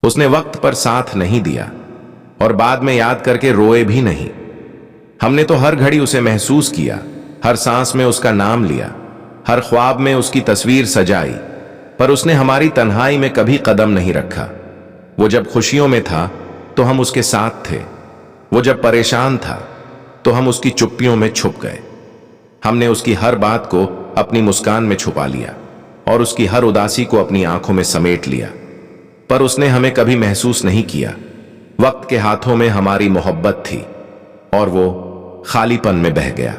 उसने वक्त पर साथ नहीं दिया और बाद में याद करके रोए भी नहीं। हमने तो हर घड़ी उसे महसूस किया, हर सांस में उसका नाम लिया, हर ख्वाब में उसकी तस्वीर सजाई, पर उसने हमारी तन्हाई में कभी कदम नहीं रखा। वो जब खुशियों में था तो हम उसके साथ थे, वो जब परेशान था तो हम उसकी चुप्पियों में छुप गए। हमने उसकी हर बात को अपनी मुस्कान में छुपा लिया और उसकी हर उदासी को अपनी आंखों में समेट लिया, पर उसने हमें कभी महसूस नहीं किया। वक्त के हाथों में हमारी मोहब्बत थी और वो खालीपन में बह गया।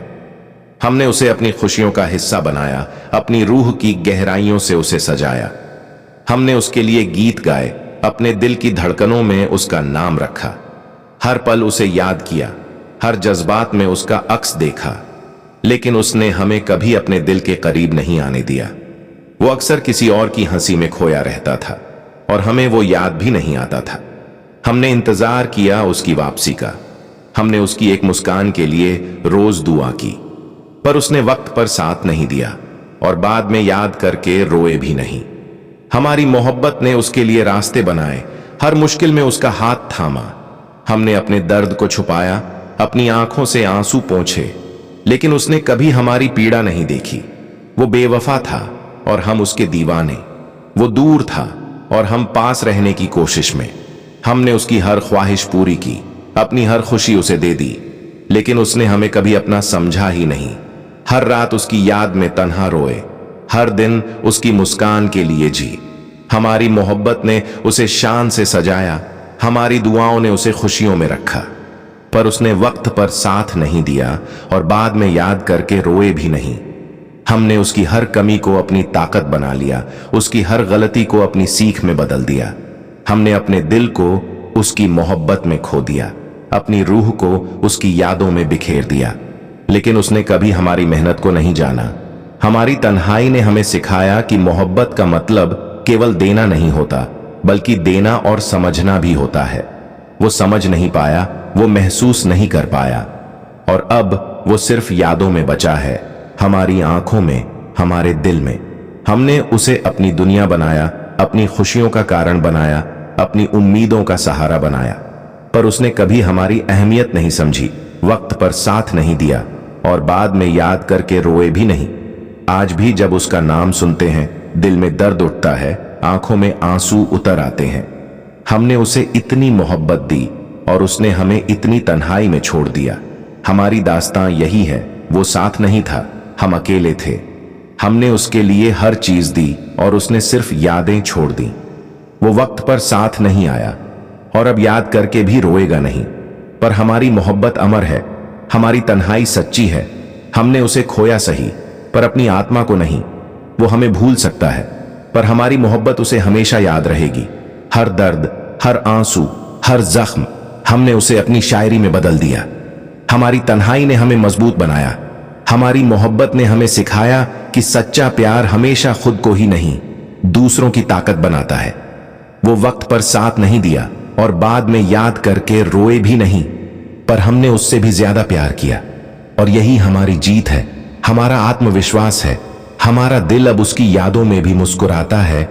हमने उसे अपनी खुशियों का हिस्सा बनाया, अपनी रूह की गहराइयों से उसे सजाया। हमने उसके लिए गीत गाए, अपने दिल की धड़कनों में उसका नाम रखा, हर पल उसे याद किया, हर जज्बात में उसका अक्स देखा, लेकिन उसने हमें कभी अपने दिल के करीब नहीं आने दिया। वो अक्सर किसी और की हंसी में खोया रहता था और हमें वो याद भी नहीं आता था। हमने इंतजार किया उसकी वापसी का, हमने उसकी एक मुस्कान के लिए रोज दुआ की, पर उसने वक्त पर साथ नहीं दिया और बाद में याद करके रोए भी नहीं। हमारी मोहब्बत ने उसके लिए रास्ते बनाए, हर मुश्किल में उसका हाथ थामा। हमने अपने दर्द को छुपाया, अपनी आंखों से आंसू पोंछे, लेकिन उसने कभी हमारी पीड़ा नहीं देखी। वो बेवफा था और हम उसके दीवाने, वो दूर था और हम पास रहने की कोशिश में। हमने उसकी हर ख्वाहिश पूरी की, अपनी हर खुशी उसे दे दी, लेकिन उसने हमें कभी अपना समझा ही नहीं। हर रात उसकी याद में तन्हा रोए, हर दिन उसकी मुस्कान के लिए जी। हमारी मोहब्बत ने उसे शान से सजाया, हमारी दुआओं ने उसे खुशियों में रखा, पर उसने वक्त पर साथ नहीं दिया और बाद में याद करके रोए भी नहीं। हमने उसकी हर कमी को अपनी ताकत बना लिया, उसकी हर गलती को अपनी सीख में बदल दिया। हमने अपने दिल को उसकी मोहब्बत में खो दिया, अपनी रूह को उसकी यादों में बिखेर दिया, लेकिन उसने कभी हमारी मेहनत को नहीं जाना। हमारी तन्हाई ने हमें सिखाया कि मोहब्बत का मतलब केवल देना नहीं होता, बल्कि देना और समझना भी होता है। वो समझ नहीं पाया, वो महसूस नहीं कर पाया, और अब वो सिर्फ यादों में बचा है, हमारी आंखों में, हमारे दिल में। हमने उसे अपनी दुनिया बनाया, अपनी खुशियों का कारण बनाया, अपनी उम्मीदों का सहारा बनाया, पर उसने कभी हमारी अहमियत नहीं समझी, वक्त पर साथ नहीं दिया और बाद में याद करके रोए भी नहीं। आज भी जब उसका नाम सुनते हैं, दिल में दर्द उठता है, आंखों में आंसू उतर आते हैं। हमने उसे इतनी मोहब्बत दी और उसने हमें इतनी तन्हाई में छोड़ दिया। हमारी दास्तां यही है, वो साथ नहीं था, हम अकेले थे। हमने उसके लिए हर चीज दी और उसने सिर्फ यादें छोड़ दी। वो वक्त पर साथ नहीं आया और अब याद करके भी रोएगा नहीं, पर हमारी मोहब्बत अमर है, हमारी तन्हाई सच्ची है। हमने उसे खोया सही, पर अपनी आत्मा को नहीं। वो हमें भूल सकता है, पर हमारी मोहब्बत उसे हमेशा याद रहेगी। हर दर्द, हर आंसू, हर जख्म हमने उसे अपनी शायरी में बदल दिया। हमारी तन्हाई ने हमें मजबूत बनाया, हमारी मोहब्बत ने हमें सिखाया कि सच्चा प्यार हमेशा खुद को ही नहीं, दूसरों की ताकत बनाता है। वो वक्त पर साथ नहीं दिया और बाद में याद करके रोए भी नहीं, पर हमने उससे भी ज्यादा प्यार किया, और यही हमारी जीत है, हमारा आत्मविश्वास है। हमारा दिल अब उसकी यादों में भी मुस्कुराता है।